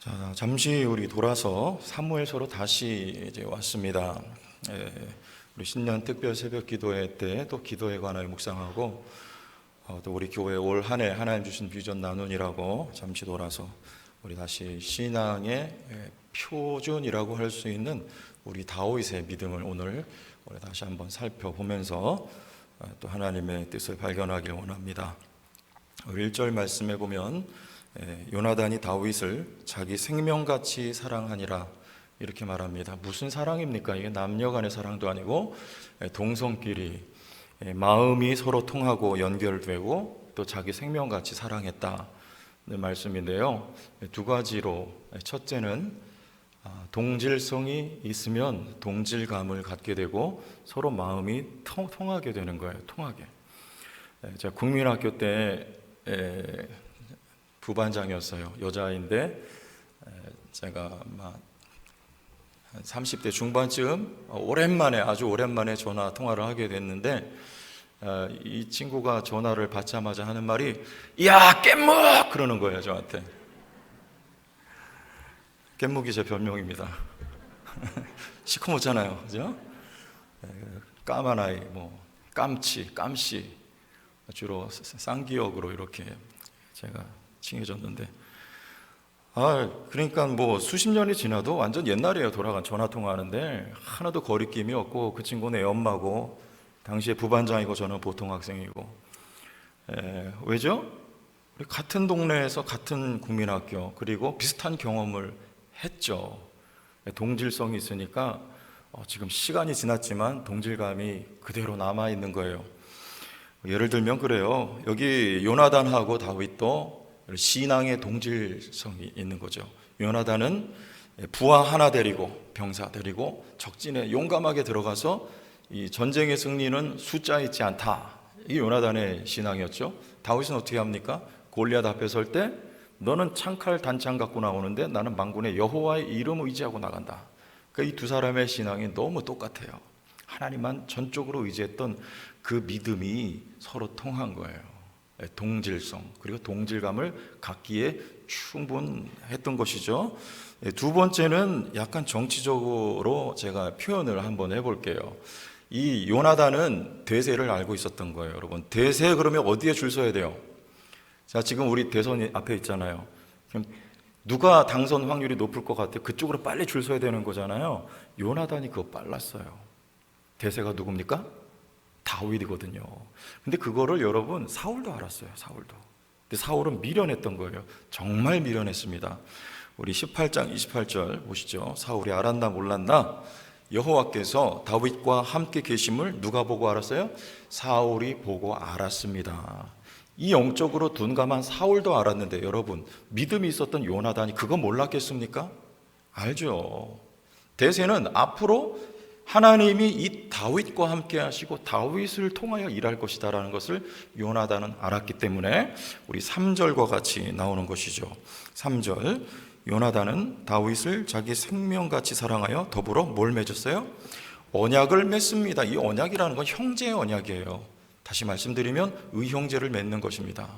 자, 잠시 우리 돌아서 사무엘서로 다시 이제 왔습니다. 우리 신년 특별 새벽 기도회 때 또 기도에 관하여 묵상하고 또 우리 교회 올 한 해 하나님 주신 비전 나눈이라고 잠시 돌아서 우리 다시 신앙의 표준이라고 할 수 있는 우리 다윗의 믿음을 오늘 우리 다시 한번 살펴보면서 또 하나님의 뜻을 발견하길 원합니다. 1절 말씀에 보면 요나단이 다윗을 자기 생명같이 사랑하니라 이렇게 말합니다. 무슨 사랑입니까? 이게 남녀간의 사랑도 아니고 동성끼리 마음이 서로 통하고 연결되고 또 자기 생명같이 사랑했다는 말씀인데요. 두 가지로, 첫째는 동질성이 있으면 동질감을 갖게 되고 서로 마음이 통하게 되는 거예요. 통하게. 제가 국민학교 때 부반장이었어요. 여자인데 제가 한 30대 중반쯤 아주 오랜만에 전화 통화를 하게 됐는데 이 친구가 전화를 받자마자 하는 말이 야 깻묵! 그러는 거예요. 저한테. 깻묵이 제 별명입니다. 시커멓잖아요. 그죠? 까만 아이, 깜씨 주로 쌍기역으로 이렇게 제가 칭해졌는데 그러니까 수십 년이 지나도 완전 옛날이에요. 돌아간 전화 통화하는데 하나도 거리낌이 없고 그 친구는 애 엄마고 당시에 부반장이고 저는 보통 학생이고 왜죠? 우리 같은 동네에서 같은 국민학교 그리고 비슷한 경험을 했죠. 동질성이 있으니까 지금 시간이 지났지만 동질감이 그대로 남아있는 거예요. 예를 들면 그래요. 여기 요나단하고 다윗도 신앙의 동질성이 있는 거죠. 요나단은 부하 하나 데리고 병사 데리고 적진에 용감하게 들어가서 이 전쟁의 승리는 숫자 있지 않다. 이게 요나단의 신앙이었죠. 다윗은 어떻게 합니까? 골리앗 앞에 설 때 너는 창칼 단창 갖고 나오는데 나는 만군의 여호와의 이름을 의지하고 나간다. 그러니까 이 두 사람의 신앙이 너무 똑같아요. 하나님만 전적으로 의지했던 그 믿음이 서로 통한 거예요. 동질성 그리고 동질감을 갖기에 충분했던 것이죠. 두 번째는 약간 정치적으로 제가 표현을 한번 해볼게요. 이 요나단은 대세를 알고 있었던 거예요. 여러분, 대세 그러면 어디에 줄 서야 돼요? 자, 지금 우리 대선 앞에 있잖아요. 그럼 누가 당선 확률이 높을 것 같아요? 그쪽으로 빨리 줄 서야 되는 거잖아요. 요나단이 그거 빨랐어요. 대세가 누굽니까? 다윗이거든요. 근데 그거를 여러분 사울도 알았어요. 사울도. 근데 사울은 미련했던 거예요. 정말 미련했습니다. 우리 18장 28절 보시죠. 사울이 알았나 몰랐나? 여호와께서 다윗과 함께 계심을 누가 보고 알았어요? 사울이 보고 알았습니다. 이 영적으로 둔감한 사울도 알았는데 여러분 믿음이 있었던 요나단이 그거 몰랐겠습니까? 알죠. 대세는 앞으로 하나님이 이 다윗과 함께 하시고 다윗을 통하여 일할 것이다라는 것을 요나단은 알았기 때문에 우리 3절과 같이 나오는 것이죠. 3절 요나단은 다윗을 자기 생명같이 사랑하여 더불어 뭘 맺었어요? 언약을 맺습니다. 이 언약이라는 건 형제의 언약이에요. 다시 말씀드리면 의형제를 맺는 것입니다.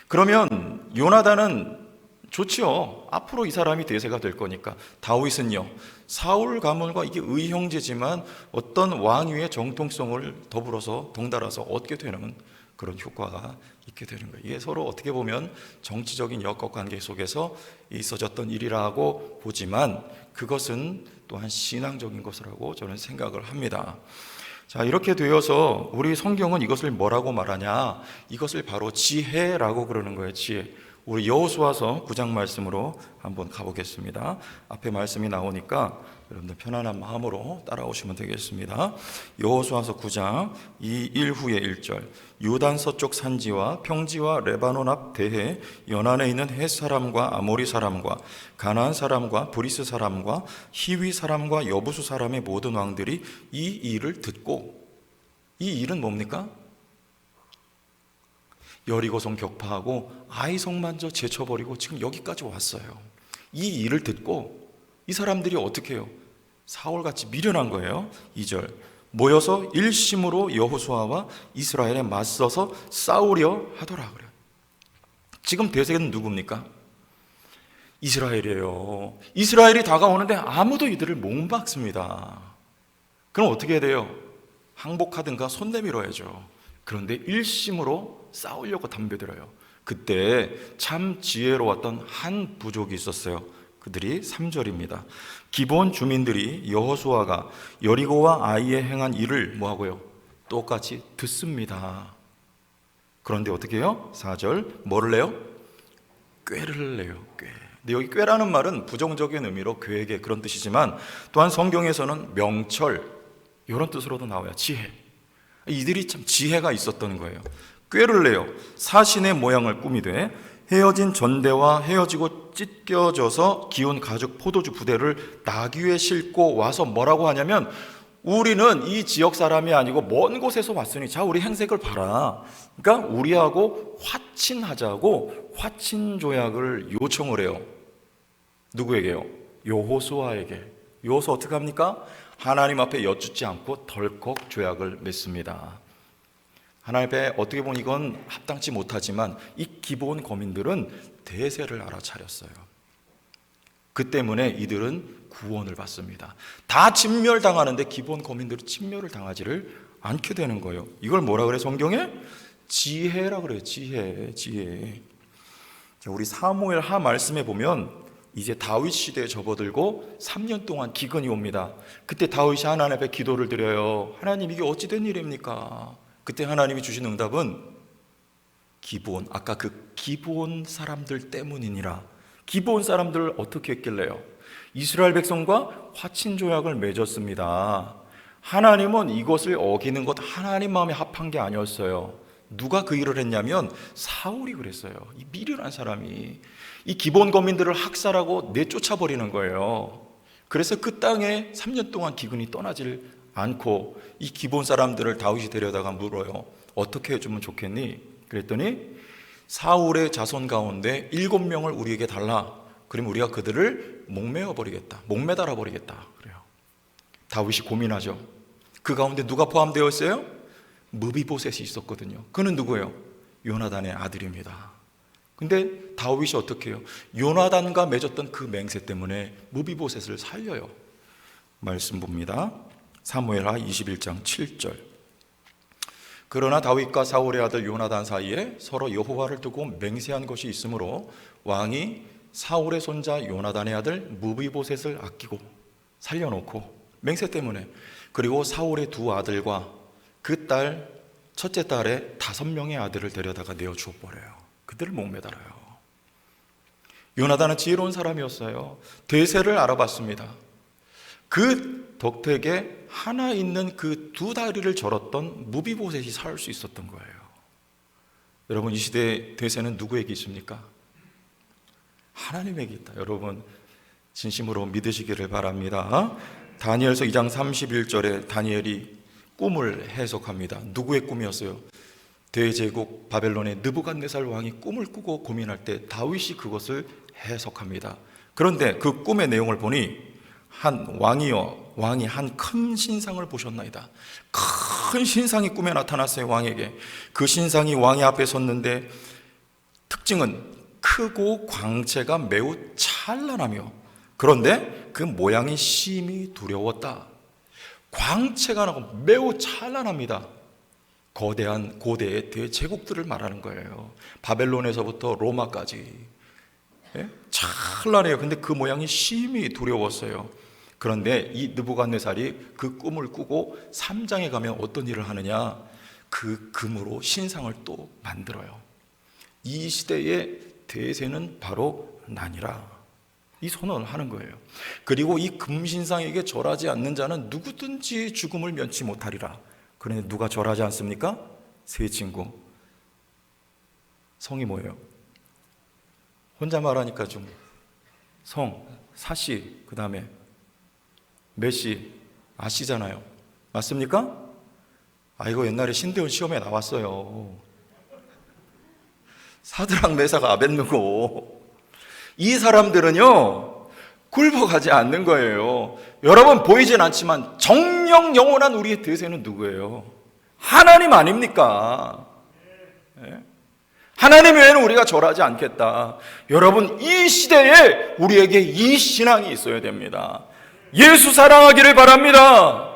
그러면 요나단은 좋지요. 앞으로 이 사람이 대세가 될 거니까. 다윗은요, 사울 가문과 이게 의형제지만 어떤 왕위의 정통성을 더불어서 덩달아서 얻게 되는 그런 효과가 있게 되는 거예요. 이게 서로 어떻게 보면 정치적인 역학관계 속에서 있어졌던 일이라고 보지만 그것은 또한 신앙적인 것이라고 저는 생각을 합니다. 자, 이렇게 되어서 우리 성경은 이것을 뭐라고 말하냐? 이것을 바로 지혜라고 그러는 거예요. 지혜. 우리 여호수아서 9장 말씀으로 한번 가보겠습니다. 앞에 말씀이 나오니까 여러분들 편안한 마음으로 따라오시면 되겠습니다. 여호수아서 9장 1 후에 1절 요단 서쪽 산지와 평지와 레바논 앞 대해 연안에 있는 헷 사람과 아모리 사람과 가나안 사람과 브리스 사람과 히위 사람과 여부수 사람의 모든 왕들이 이 일을 듣고, 이 일은 뭡니까? 여리고성 격파하고 아이성만저 제쳐버리고 지금 여기까지 왔어요. 이 일을 듣고 이 사람들이 어떻게 해요? 사울같이 미련한 거예요. 2절 모여서 일심으로 여호수아와 이스라엘에 맞서서 싸우려 하더라 그래요. 지금 대세는 누굽니까? 이스라엘이에요. 이스라엘이 다가오는데 아무도 이들을 못 막습니다. 그럼 어떻게 해야 돼요? 항복하든가 손 내밀어야죠. 그런데 일심으로 싸우려고 덤벼들어요. 그때 참 지혜로웠던 한 부족이 있었어요. 그들이 3절입니다. 기본 주민들이 여호수아가 여리고와 아이에 행한 일을 뭐하고요? 똑같이 듣습니다. 그런데 어떻게 해요? 4절 뭐를 내요? 꾀를 내요. 꾀. 근데 여기 꾀라는 말은 부정적인 의미로 계획의 그런 뜻이지만 또한 성경에서는 명철 이런 뜻으로도 나와요. 지혜. 이들이 참 지혜가 있었던 거예요. 꾀를 내요. 사신의 모양을 꾸미되 헤어진 전대와 헤어지고 찢겨져서 기운 가죽 포도주 부대를 나귀에 싣고 와서 뭐라고 하냐면 우리는 이 지역 사람이 아니고 먼 곳에서 왔으니 자 우리 행색을 봐라. 그러니까 우리하고 화친하자고 화친 조약을 요청을 해요. 누구에게요? 여호수아에게. 여호수아 어떻게 합니까? 하나님 앞에 여쭙지 않고 덜컥 조약을 맺습니다. 하나님 앞에 어떻게 보면 이건 합당치 못하지만 이 기브온 거민들은 대세를 알아차렸어요. 그 때문에 이들은 구원을 받습니다. 다 진멸당하는데 기브온 거민들은 진멸을 당하지를 않게 되는 거예요. 이걸 뭐라 그래 성경에? 지혜라 그래요. 지혜. 자, 우리 사무엘 하 말씀에 보면 이제 다윗 시대에 접어들고 3년 동안 기근이 옵니다. 그때 다윗이 하나님 앞에 기도를 드려요. 하나님 이게 어찌 된 일입니까? 그때 하나님이 주신 응답은 기브온, 아까 그 기브온 사람들 때문이니라. 기브온 사람들을 어떻게 했길래요? 이스라엘 백성과 화친 조약을 맺었습니다. 하나님은 이것을 어기는 것 하나님 마음에 합한 게 아니었어요. 누가 그 일을 했냐면 사울이 그랬어요. 이 미련한 사람이 이 기브온 거민들을 학살하고 내쫓아버리는 거예요. 그래서 그 땅에 3년 동안 기근이 떠나질 않고 이 기브온 사람들을 다윗이 데려다가 물어요. 어떻게 해주면 좋겠니? 그랬더니 사울의 자손 가운데 7명을 우리에게 달라. 그러면 우리가 그들을 목매어 버리겠다. 목매달아 버리겠다. 그래요. 다윗이 고민하죠. 그 가운데 누가 포함되어 있어요? 무비보셋이 있었거든요. 그는 누구예요? 요나단의 아들입니다. 근데 다윗이 어떻게 해요? 요나단과 맺었던 그 맹세 때문에 무비보셋을 살려요. 말씀 봅니다. 사무엘하 21장 7절. 그러나 다윗과 사울의 아들 요나단 사이에 서로 여호와를 두고 맹세한 것이 있으므로 왕이 사울의 손자 요나단의 아들 무비보셋을 아끼고 살려놓고 맹세 때문에 그리고 사울의 두 아들과 그 딸 첫째 딸의 5명의 아들을 데려다가 내어 주어버려요. 그들을 목매달아요. 요나단은 지혜로운 사람이었어요. 대세를 알아봤습니다. 그 덕택에 하나 있는 그 두 다리를 절었던 무비보셋이 살 수 있었던 거예요. 여러분 이 시대의 대세는 누구에게 있습니까? 하나님에게 있다. 여러분 진심으로 믿으시기를 바랍니다. 다니엘서 2장 31절에 다니엘이 꿈을 해석합니다. 누구의 꿈이었어요? 대제국 바벨론의 느부갓네살 왕이 꿈을 꾸고 고민할 때 다윗이 그것을 해석합니다. 그런데 그 꿈의 내용을 보니 한 왕이 한 큰 신상을 보셨나이다. 큰 신상이 꿈에 나타났어요. 왕에게. 그 신상이 왕의 앞에 섰는데 특징은 크고 광채가 매우 찬란하며 그런데 그 모양이 심히 두려웠다. 광채가 나고 매우 찬란합니다. 거대한 고대의 대제국들을 말하는 거예요. 바벨론에서부터 로마까지. 예? 찬란해요. 근데 그 모양이 심히 두려웠어요. 그런데 이 느부갓네살이 그 꿈을 꾸고 3장에 가면 어떤 일을 하느냐? 그 금으로 신상을 또 만들어요. 이 시대의 대세는 바로 나니라. 이 선언을 하는 거예요. 그리고 이 금신상에게 절하지 않는 자는 누구든지 죽음을 면치 못하리라. 그런데 누가 절하지 않습니까? 세 친구. 성이 뭐예요? 혼자 말하니까 좀 성, 사씨, 그 다음에 메시, 아시잖아요. 맞습니까? 아 이거 옛날에 신대원 시험에 나왔어요. 사드락 메사가 아벳느고. 이 사람들은요 굴복하지 않는 거예요. 여러분 보이진 않지만 정령 영원한 우리의 대세는 누구예요? 하나님 아닙니까? 네? 하나님 외에는 우리가 절하지 않겠다. 여러분, 이 시대에 우리에게 이 신앙이 있어야 됩니다. 예수 사랑하기를 바랍니다.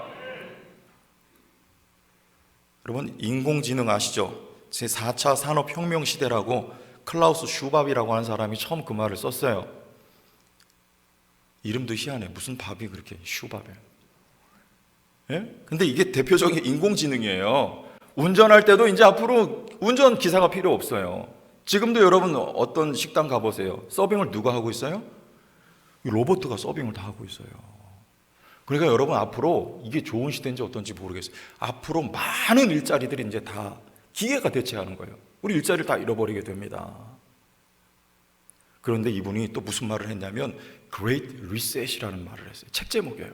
여러분, 인공지능 아시죠? 제4차 산업혁명 시대라고 클라우스 슈밥이라고 하는 사람이 처음 그 말을 썼어요. 이름도 희한해. 무슨 밥이 그렇게 슈밥이에요? 예? 근데 이게 대표적인 인공지능이에요. 운전할 때도 이제 앞으로 운전 기사가 필요 없어요. 지금도 여러분 어떤 식당 가보세요. 서빙을 누가 하고 있어요? 로봇가 서빙을 다 하고 있어요. 그러니까 여러분, 앞으로 이게 좋은 시대인지 어떤지 모르겠어요. 앞으로 많은 일자리들이 이제 다 기계가 대체하는 거예요. 우리 일자리를 다 잃어버리게 됩니다. 그런데 이분이 또 무슨 말을 했냐면 Great Reset이라는 말을 했어요. 책 제목이에요.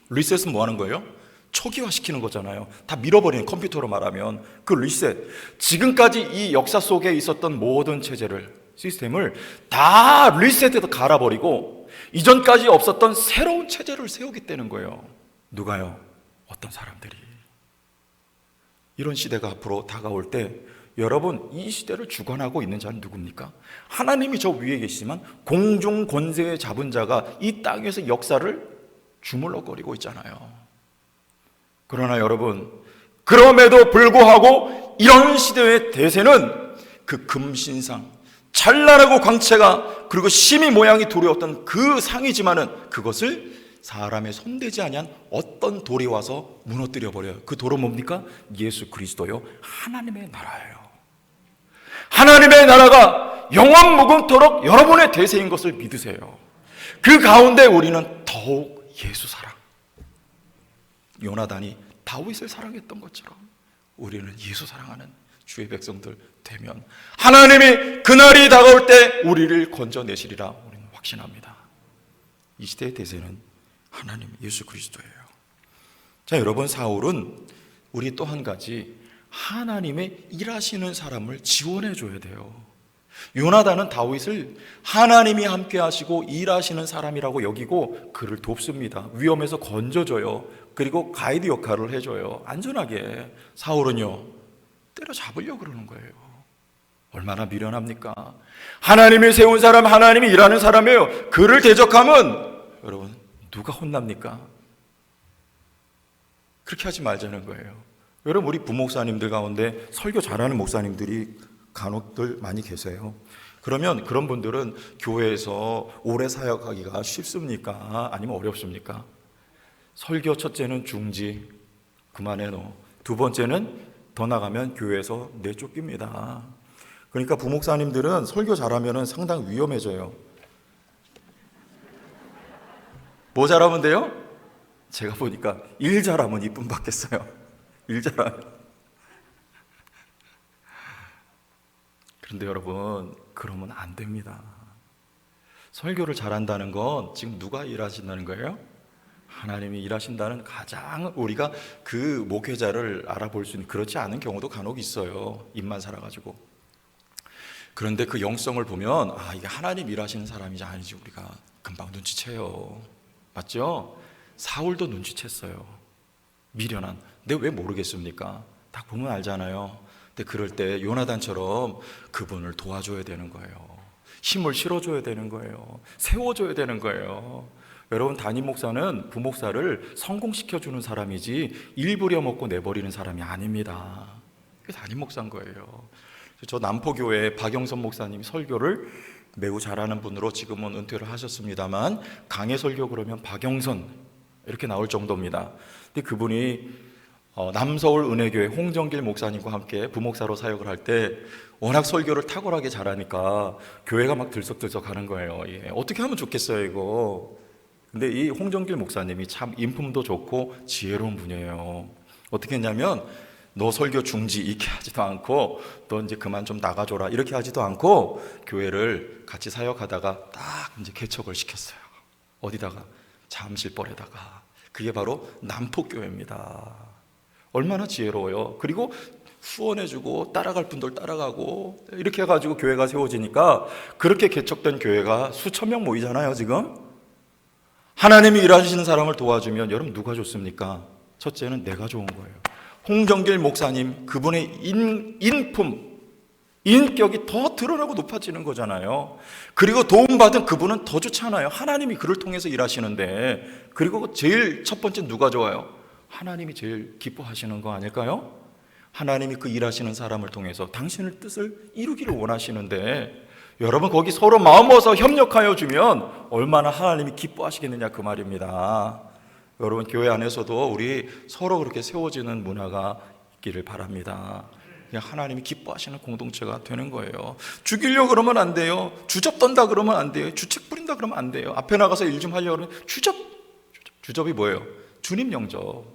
리셋은 뭐 하는 거예요? 초기화시키는 거잖아요. 다 밀어버리는, 컴퓨터로 말하면 그 리셋, 지금까지 이 역사 속에 있었던 모든 체제를, 시스템을 다 리셋해서 갈아버리고 이전까지 없었던 새로운 체제를 세우겠다는 거예요. 누가요? 어떤 사람들이. 이런 시대가 앞으로 다가올 때 여러분, 이 시대를 주관하고 있는 자는 누굽니까? 하나님이 저 위에 계시지만 공중 권세에 잡은 자가 이 땅에서 역사를 주물럭거리고 있잖아요. 그러나 여러분, 그럼에도 불구하고 이런 시대의 대세는 그 금신상, 찬란하고 광채가 그리고 심히 모양이 두려웠던 그 상이지만은 그것을 사람의 손대지 아니한 어떤 돌이 와서 무너뜨려 버려요. 그 돌은 뭡니까? 예수 그리스도요, 하나님의 나라예요. 하나님의 나라가 영원 무궁토록 여러분의 대세인 것을 믿으세요. 그 가운데 우리는 더욱 예수 사랑, 요나단이 다윗을 사랑했던 것처럼 우리는 예수 사랑하는 주의 백성들 되면 하나님이 그날이 다가올 때 우리를 건져내시리라 우리는 확신합니다. 이 시대의 대세는 하나님 예수 그리스도예요. 자, 여러분, 사울은 우리 또 한 가지 하나님의 일하시는 사람을 지원해 줘야 돼요. 요나단은 다윗을 하나님이 함께 하시고 일하시는 사람이라고 여기고 그를 돕습니다. 위험에서 건져줘요. 그리고 가이드 역할을 해줘요. 안전하게. 사울은요, 때려잡으려고 그러는 거예요. 얼마나 미련합니까? 하나님이 세운 사람, 하나님이 일하는 사람이에요. 그를 대적하면 여러분, 누가 혼납니까? 그렇게 하지 말자는 거예요. 여러분, 우리 부목사님들 가운데 설교 잘하는 목사님들이 간혹들 많이 계세요. 그러면 그런 분들은 교회에서 오래 사역하기가 쉽습니까? 아니면 어렵습니까? 설교 첫째는 중지, 그만해 놓. 두 번째는 더 나가면 교회에서 내쫓깁니다. 그러니까 부목사님들은 설교 잘하면 상당히 위험해져요. 뭐 잘하면 돼요? 제가 보니까 일 잘하면 이쁨 받겠어요. 일 잘하면. 그런데 여러분, 그러면 안 됩니다. 설교를 잘한다는 건 지금 누가 일하신다는 거예요? 하나님이 일하신다는 가장 우리가 그 목회자를 알아볼 수 있는, 그렇지 않은 경우도 간혹 있어요. 입만 살아가지고. 그런데 그 영성을 보면 이게 하나님 일하시는 사람이지 아니지 우리가 금방 눈치채요. 맞죠? 사울도 눈치챘어요. 미련한. 근데 왜 모르겠습니까? 딱 보면 알잖아요. 근데 그럴 때 요나단처럼 그분을 도와줘야 되는 거예요. 힘을 실어줘야 되는 거예요. 세워줘야 되는 거예요. 여러분, 담임 목사는 부목사를 성공시켜주는 사람이지 일 부려먹고 내버리는 사람이 아닙니다. 그게 담임 목사인 거예요. 저 남포교회 박영선 목사님이 설교를 매우 잘하는 분으로 지금은 은퇴를 하셨습니다만 강해 설교 그러면 박영선 이렇게 나올 정도입니다. 근데 그분이 남서울 은혜교회 홍정길 목사님과 함께 부목사로 사역을 할 때 워낙 설교를 탁월하게 잘하니까 교회가 막 들썩들썩 하는 거예요. 어떻게 하면 좋겠어요 이거. 근데 이 홍정길 목사님이 참 인품도 좋고 지혜로운 분이에요. 어떻게 했냐면 너 설교 중지 이렇게 하지도 않고 너 이제 그만 좀 나가줘라 이렇게 하지도 않고 교회를 같이 사역하다가 딱 이제 개척을 시켰어요. 어디다가? 잠실벌에다가. 그게 바로 남포교회입니다. 얼마나 지혜로워요. 그리고 후원해주고 따라갈 분들 따라가고 이렇게 해가지고 교회가 세워지니까 그렇게 개척된 교회가 수천 명 모이잖아요 지금. 하나님이 일하시는 사람을 도와주면 여러분 누가 좋습니까? 첫째는 내가 좋은 거예요. 홍정길 목사님 그분의 인품, 인격이 더 드러나고 높아지는 거잖아요. 그리고 도움받은 그분은 더 좋잖아요. 하나님이 그를 통해서 일하시는데. 그리고 제일 첫 번째 누가 좋아요? 하나님이 제일 기뻐하시는 거 아닐까요? 하나님이 그 일하시는 사람을 통해서 당신의 뜻을 이루기를 원하시는데, 여러분 거기 서로 마음 모아서 협력하여 주면 얼마나 하나님이 기뻐하시겠느냐 그 말입니다. 여러분 교회 안에서도 우리 서로 그렇게 세워지는 문화가 있기를 바랍니다. 그냥 하나님이 기뻐하시는 공동체가 되는 거예요. 죽이려고 그러면 안 돼요. 주접 떤다 그러면 안 돼요. 주책 부린다 그러면 안 돼요. 앞에 나가서 일 좀 하려고 그러면 주접이 뭐예요? 주님 영접.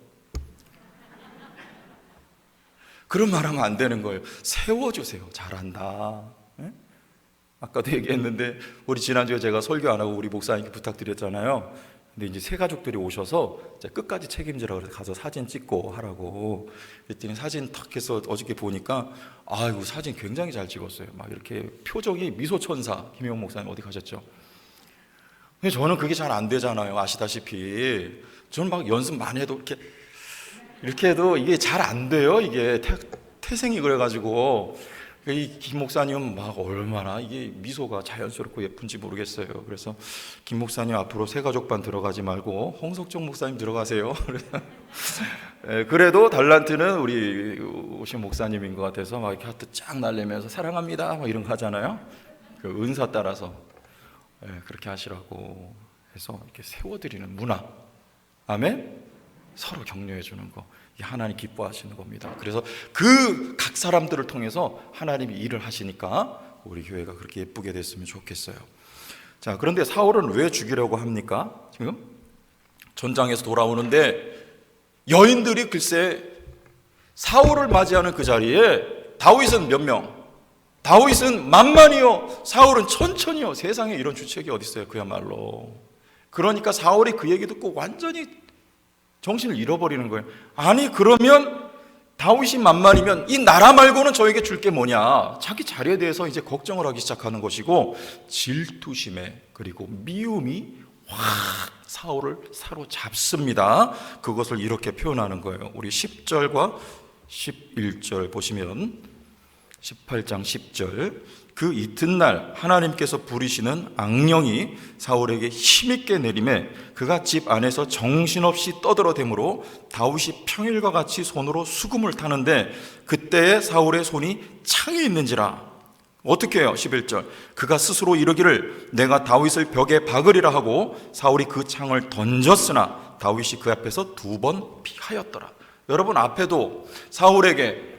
그런 말 하면 안 되는 거예요. 세워주세요. 잘한다. 네? 아까도 얘기했는데 우리 지난주에 제가 설교 안 하고 우리 목사님께 부탁드렸잖아요. 근데 이제 새 가족들이 오셔서 끝까지 책임지라 그래서 가서 사진 찍고 하라고 그랬더니 사진 탁 해서 어저께 보니까 아이고 사진 굉장히 잘 찍었어요. 막 이렇게 표정이 미소천사. 김용 목사님 어디 가셨죠? 근데 저는 그게 잘 안 되잖아요. 아시다시피 저는 막 연습 많이 해도 이렇게 해도 이게 잘 안 돼요. 이게 태생이 그래가지고 이 김 목사님은 막 얼마나 이게 미소가 자연스럽고 예쁜지 모르겠어요. 그래서 김 목사님 앞으로 새가족반 들어가지 말고 홍석정 목사님 들어가세요. 그래도 달란트는 우리 오신 목사님인 것 같아서 막 이렇게 하트 쫙 날리면서 사랑합니다 막 이런 거 하잖아요. 그 은사 따라서 그렇게 하시라고 해서 이렇게 세워드리는 문화. 아멘. 서로 격려해 주는 거, 이게 하나님 기뻐하시는 겁니다. 그래서 그 각 사람들을 통해서 하나님이 일을 하시니까 우리 교회가 그렇게 예쁘게 됐으면 좋겠어요. 자, 그런데 사울은 왜 죽이려고 합니까? 지금 전장에서 돌아오는데 여인들이 글쎄 사울을 맞이하는 그 자리에 다윗은 몇 명? 다윗은 만만이요, 사울은 천천히요. 세상에 이런 주책이 어디 있어요, 그야말로. 그러니까 사울이 그 얘기 듣고 완전히 정신을 잃어버리는 거예요. 아니 그러면 다윗이 만만이면 이 나라 말고는 저에게 줄 게 뭐냐. 자기 자리에 대해서 이제 걱정을 하기 시작하는 것이고, 질투심에 그리고 미움이 확 사울을 사로잡습니다. 그것을 이렇게 표현하는 거예요. 우리 10절과 11절 보시면 18장 10절, 그 이튿날 하나님께서 부리시는 악령이 사울에게 힘있게 내림에 그가 집 안에서 정신없이 떠들어대므로 다윗이 평일과 같이 손으로 수금을 타는데 그때에 사울의 손이 창에 있는지라. 어떻게 해요? 11절, 그가 스스로 이르기를 내가 다윗을 벽에 박으리라 하고 사울이 그 창을 던졌으나 다윗이 그 앞에서 2번 피하였더라. 여러분 앞에도 사울에게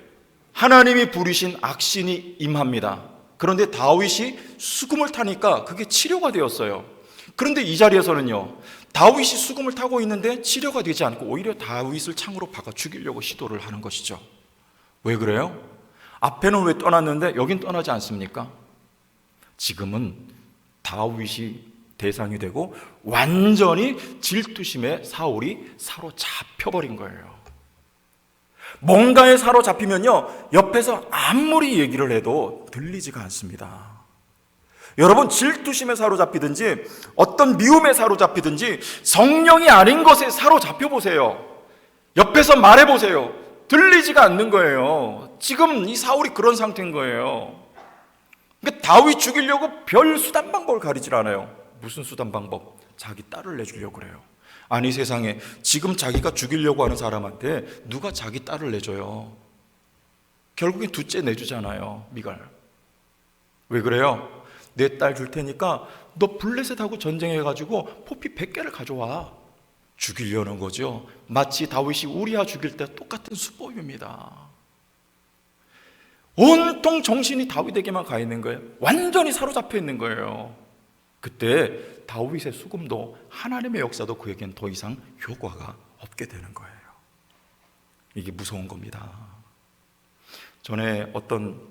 하나님이 부리신 악신이 임합니다. 그런데 다윗이 수금을 타니까 그게 치료가 되었어요. 그런데 이 자리에서는요, 다윗이 수금을 타고 있는데 치료가 되지 않고 오히려 다윗을 창으로 박아 죽이려고 시도를 하는 것이죠. 왜 그래요? 앞에는 왜 떠났는데 여긴 떠나지 않습니까? 지금은 다윗이 대상이 되고 완전히 질투심에 사울이 사로잡혀버린 거예요. 뭔가에 사로잡히면요, 옆에서 아무리 얘기를 해도 들리지가 않습니다. 여러분 질투심에 사로잡히든지 어떤 미움에 사로잡히든지 성령이 아닌 것에 사로잡혀 보세요. 옆에서 말해 보세요. 들리지가 않는 거예요. 지금 이 사울이 그런 상태인 거예요. 그러니까 다윗 죽이려고 별 수단 방법을 가리질 않아요. 무슨 수단 방법? 자기 딸을 내주려고 그래요. 아니 세상에 지금 자기가 죽이려고 하는 사람한테 누가 자기 딸을 내줘요? 결국엔 둘째 내주잖아요. 미갈. 왜 그래요? 내 딸 줄 테니까 너 블레셋하고 전쟁해가지고 포피 100개를 가져와. 죽이려는 거죠. 마치 다윗이 우리아 죽일 때 똑같은 수법입니다. 온통 정신이 다윗에게만 가 있는 거예요. 완전히 사로잡혀 있는 거예요. 그때 다윗의 수금도 하나님의 역사도 그에겐 더 이상 효과가 없게 되는 거예요. 이게 무서운 겁니다. 전에 어떤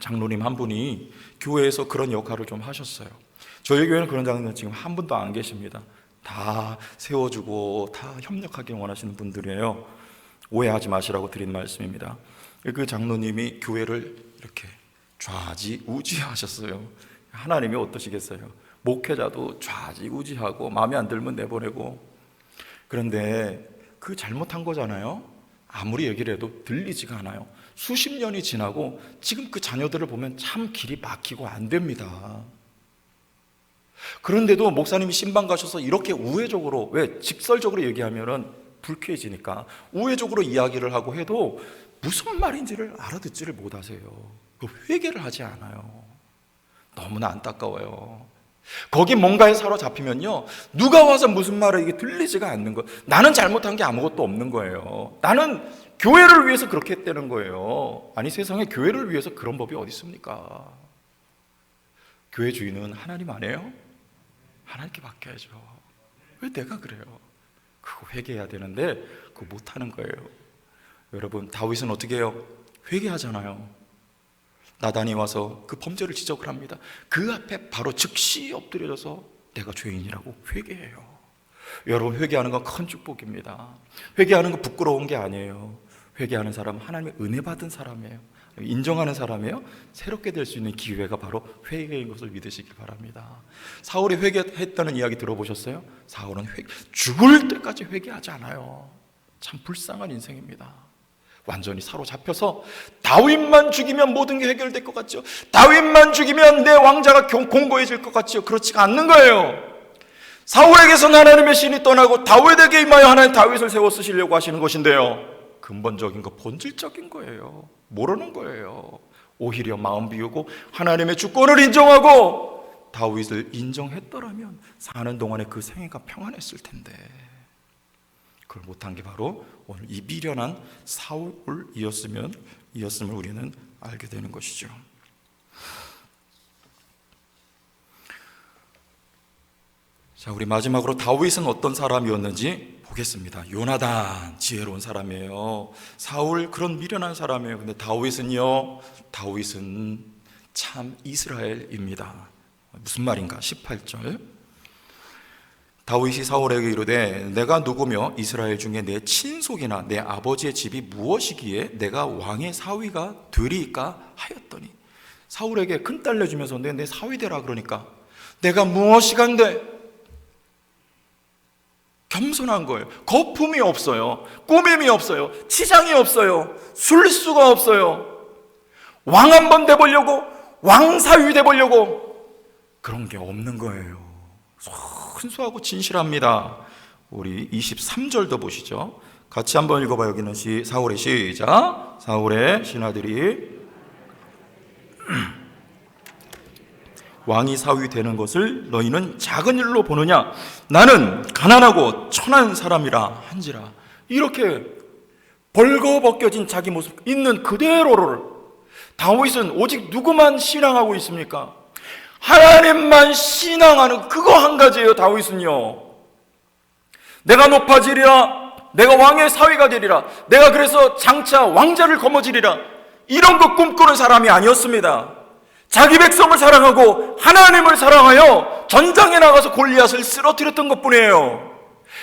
장로님 한 분이 교회에서 그런 역할을 좀 하셨어요. 저희 교회는 그런 장로님 지금 한 분도 안 계십니다. 다 세워주고 다 협력하기 원하시는 분들이에요. 오해하지 마시라고 드린 말씀입니다. 그 장로님이 교회를 이렇게 좌지우지하셨어요. 하나님이 어떠시겠어요? 목회자도 좌지우지하고 마음에 안 들면 내보내고. 그런데 그 잘못한 거잖아요. 아무리 얘기를 해도 들리지가 않아요. 수십 년이 지나고 지금 그 자녀들을 보면 참 길이 막히고 안 됩니다. 그런데도 목사님이 신방 가셔서 이렇게 우회적으로, 왜 직설적으로 얘기하면은 불쾌해지니까 우회적으로 이야기를 하고 해도 무슨 말인지를 알아듣지를 못하세요. 회개를 하지 않아요. 너무나 안타까워요. 거기 뭔가에 사로잡히면요, 누가 와서 무슨 말을 이게 들리지가 않는 거예요. 나는 잘못한 게 아무것도 없는 거예요. 나는 교회를 위해서 그렇게 했다는 거예요. 아니, 세상에 교회를 위해서 그런 법이 어디 있습니까? 교회 주인은 하나님 아니에요? 하나님께 맡겨야죠. 왜 내가 그래요? 그거 회개해야 되는데 그거 못하는 거예요. 여러분, 다윗은 어떻게 해요? 회개하잖아요. 나단이 와서 그 범죄를 지적을 합니다. 그 앞에 바로 즉시 엎드려져서 내가 죄인이라고 회개해요. 여러분, 회개하는 건 큰 축복입니다. 회개하는 건 부끄러운 게 아니에요. 회개하는 사람은 하나님의 은혜 받은 사람이에요. 인정하는 사람이에요. 새롭게 될 수 있는 기회가 바로 회개인 것을 믿으시길 바랍니다. 사울이 회개했다는 이야기 들어보셨어요? 사울은 죽을 때까지 회개하지 않아요. 참 불쌍한 인생입니다. 완전히 사로잡혀서 다윗만 죽이면 모든 게 해결될 것 같죠? 다윗만 죽이면 내 왕자가 공고해질 것 같죠? 그렇지가 않는 거예요. 사울에게서 하나님의 신이 떠나고 다윗에게 임하여 하나님 다윗을 세워 쓰시려고 하시는 것인데요, 근본적인 거, 본질적인 거예요. 모르는 거예요. 오히려 마음 비우고 하나님의 주권을 인정하고 다윗을 인정했더라면 사는 동안에 그 생애가 평안했을 텐데, 그걸 못한 게 바로 오늘 이 미련한 사울이었음을 우리는 알게 되는 것이죠. 자, 우리 마지막으로 다윗은 어떤 사람이었는지 보겠습니다. 요나단, 지혜로운 사람이에요. 사울, 그런 미련한 사람이에요. 근데 다윗은요, 다윗은 참 이스라엘입니다. 무슨 말인가? 18절. 다윗이 사울에게 이르되 내가 누구며 이스라엘 중에 내 친속이나 내 아버지의 집이 무엇이기에 내가 왕의 사위가 되리까 하였더니, 사울에게 큰딸 내주면서 내 사위 되라 그러니까 내가 무엇이간데, 겸손한 거예요. 거품이 없어요. 꾸밈이 없어요. 치장이 없어요. 술수가 없어요. 왕 한번 돼보려고, 왕사위 돼보려고, 그런 게 없는 거예요. 순수하고 진실합니다. 우리 23절도 보시죠. 같이 한번 읽어봐요. 여기는 사울의 시작. 사울의 신하들이 왕이 사위 되는 것을 너희는 작은 일로 보느냐? 나는 가난하고 천한 사람이라 한지라. 이렇게 벌거벗겨진 자기 모습 있는 그대로를, 다윗은 오직 누구만 신앙하고 있습니까? 하나님만 신앙하는 그거 한 가지예요. 다윗은요, 내가 높아지리라, 내가 왕의 사위가 되리라, 내가 그래서 장차 왕자를 거머쥐리라, 이런 거 꿈꾸는 사람이 아니었습니다. 자기 백성을 사랑하고 하나님을 사랑하여 전장에 나가서 골리앗을 쓰러뜨렸던 것뿐이에요.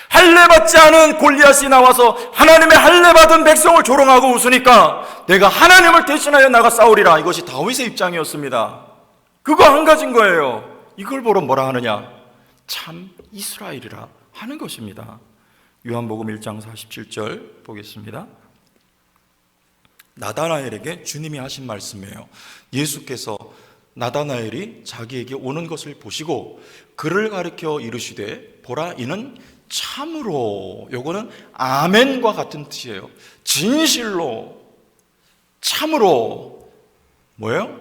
할례받지 않은 골리앗이 나와서 하나님의 할례받은 백성을 조롱하고 웃으니까 내가 하나님을 대신하여 나가 싸우리라, 이것이 다윗의 입장이었습니다. 그거 한 가지인 거예요. 이걸 보러 뭐라 하느냐? 참 이스라엘이라 하는 것입니다. 요한복음 1장 47절 보겠습니다. 나다나엘에게 주님이 하신 말씀이에요. 예수께서 나다나엘이 자기에게 오는 것을 보시고 그를 가리켜 이르시되 보라, 이는 참으로, 요거는 아멘과 같은 뜻이에요. 진실로, 참으로, 뭐예요?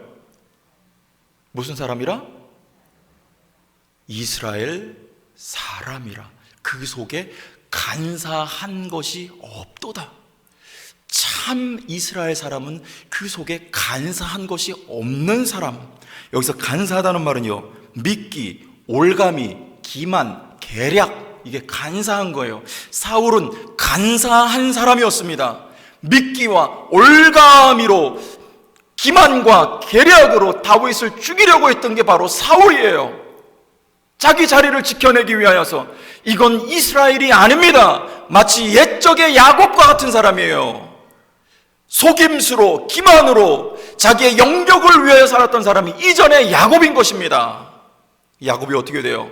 무슨 사람이라? 이스라엘 사람이라. 그 속에 간사한 것이 없도다. 참 이스라엘 사람은 그 속에 간사한 것이 없는 사람. 여기서 간사하다는 말은요, 믿기, 올가미, 기만, 계략, 이게 간사한 거예요. 사울은 간사한 사람이었습니다. 믿기와 올가미로, 기만과 계략으로 다윗을 죽이려고 했던 게 바로 사울이에요. 자기 자리를 지켜내기 위하여서. 이건 이스라엘이 아닙니다. 마치 옛적의 야곱과 같은 사람이에요. 속임수로, 기만으로 자기의 영역을 위하여 살았던 사람이 이전의 야곱인 것입니다. 야곱이 어떻게 돼요?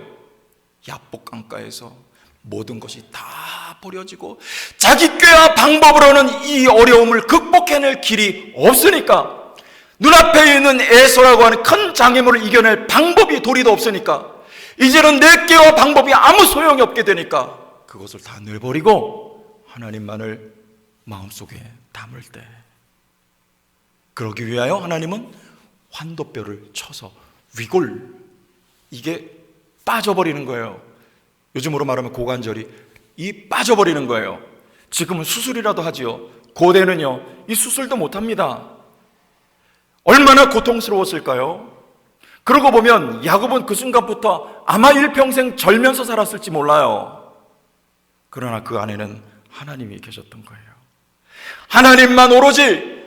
야복 강가에서 모든 것이 다 버려지고 자기 꾀와 방법으로는 이 어려움을 극복해낼 길이 없으니까, 눈앞에 있는 에서라고 하는 큰 장애물을 이겨낼 방법이 도리도 없으니까, 이제는 내 꾀와 방법이 아무 소용이 없게 되니까 그것을 다 내버리고 하나님만을 마음속에 담을 때, 그러기 위하여 하나님은 환도뼈를 쳐서 위골, 이게 빠져버리는 거예요. 요즘으로 말하면 고관절이 이 빠져버리는 거예요. 지금은 수술이라도 하지요. 고대는요, 이 수술도 못합니다. 얼마나 고통스러웠을까요? 그러고 보면 야곱은 그 순간부터 아마 일평생 절면서 살았을지 몰라요. 그러나 그 안에는 하나님이 계셨던 거예요. 하나님만 오로지,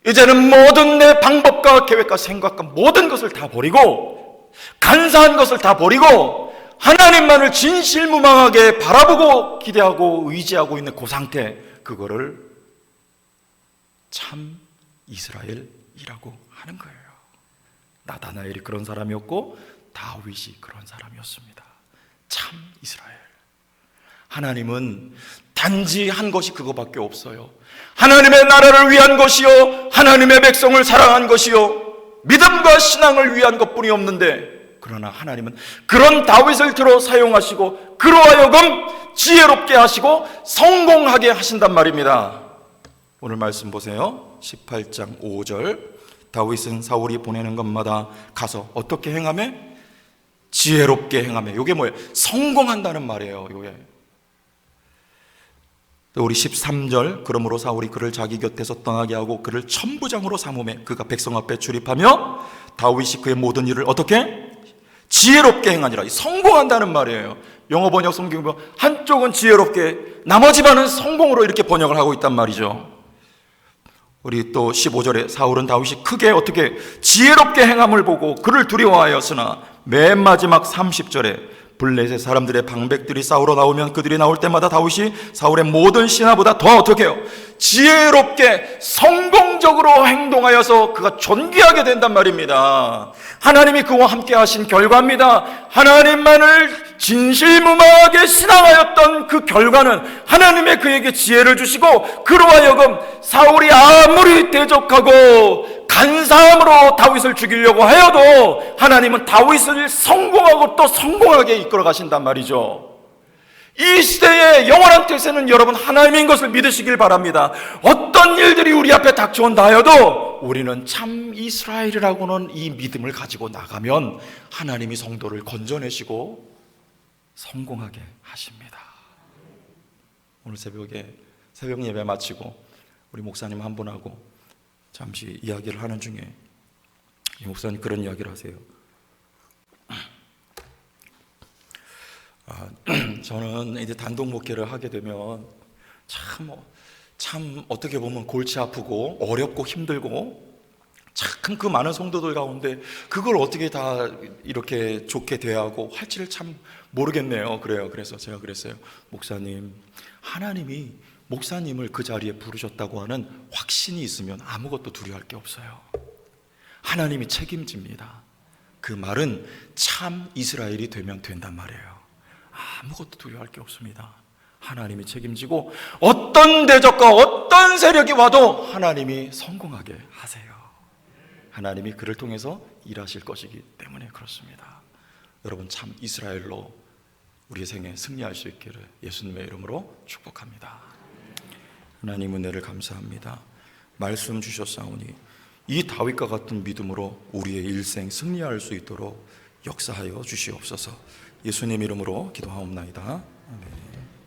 이제는 모든 내 방법과 계획과 생각과 모든 것을 다 버리고, 간사한 것을 다 버리고 하나님만을 진실무망하게 바라보고 기대하고 의지하고 있는 그 상태, 그거를 참 이스라엘이라고 하는 거예요. 나다나엘이 그런 사람이었고 다윗이 그런 사람이었습니다. 참 이스라엘. 하나님은 단지 한 것이 그거밖에 없어요. 하나님의 나라를 위한 것이요, 하나님의 백성을 사랑한 것이요, 믿음과 신앙을 위한 것뿐이 없는데, 그러나 하나님은 그런 다윗을 들어 사용하시고 그로 하여금 지혜롭게 하시고 성공하게 하신단 말입니다. 오늘 말씀 보세요. 18장 5절. 다윗은 사울이 보내는 것마다 가서 어떻게 행하며? 지혜롭게 행하며. 이게 뭐예요? 성공한다는 말이에요. 이게. 또 우리 13절. 그러므로 사울이 그를 자기 곁에서 떠나게 하고 그를 천부장으로 삼으매 그가 백성 앞에 출입하며 다윗이 그의 모든 일을 어떻게? 지혜롭게 행하니라. 성공한다는 말이에요. 영어 번역 성경 보면 한쪽은 지혜롭게, 나머지 반은 성공으로 이렇게 번역을 하고 있단 말이죠. 우리 또 15절에 사울은 다윗이 크게 어떻게 지혜롭게 행함을 보고 그를 두려워하였으나, 맨 마지막 30절에 블레셋 사람들의 방백들이 싸우러 나오면 그들이 나올 때마다 다윗이 사울의 모든 신하보다 더 어떻게 해요? 지혜롭게 성공적으로 행동하여서 그가 존귀하게 된단 말입니다. 하나님이 그와 함께 하신 결과입니다. 하나님만을 진실무망하게 신앙하였던 그 결과는 하나님의 그에게 지혜를 주시고 그로 하여금 사울이 아무리 대적하고 간사함으로 다윗을 죽이려고 하여도 하나님은 다윗을 성공하고 또 성공하게 이끌어 가신단 말이죠. 이 시대의 영원한 태세는 여러분 하나님인 것을 믿으시길 바랍니다. 어떤 일들이 우리 앞에 닥쳐온다 하여도 우리는 참 이스라엘이라고는 이 믿음을 가지고 나가면 하나님이 성도를 건져내시고 성공하게 하십니다. 오늘 새벽에 새벽 예배 마치고 우리 목사님 한 분하고 잠시 이야기를 하는 중에 이 목사님 그런 이야기를 하세요. 저는 이제 단독 목회를 하게 되면 참 어떻게 보면 골치 아프고 어렵고 힘들고 참 그 많은 성도들 가운데 그걸 어떻게 다 이렇게 좋게 대하고 할지를 참 모르겠네요. 그래서 제가 그랬어요. 목사님, 하나님이 목사님을 그 자리에 부르셨다고 하는 확신이 있으면 아무것도 두려워할 게 없어요. 하나님이 책임집니다. 그 말은 참 이스라엘이 되면 된단 말이에요. 아무것도 두려워할 게 없습니다. 하나님이 책임지고 어떤 대적과 어떤 세력이 와도 하나님이 성공하게 하세요. 하나님이 그를 통해서 일하실 것이기 때문에 그렇습니다. 여러분 참 이스라엘로 우리의 생에 승리할 수 있기를 예수님의 이름으로 축복합니다. 하나님 은혜를 감사합니다. 말씀 주셨사오니 이 다윗과 같은 믿음으로 우리의 일생 승리할 수 있도록 역사하여 주시옵소서. 예수님 이름으로 기도하옵나이다.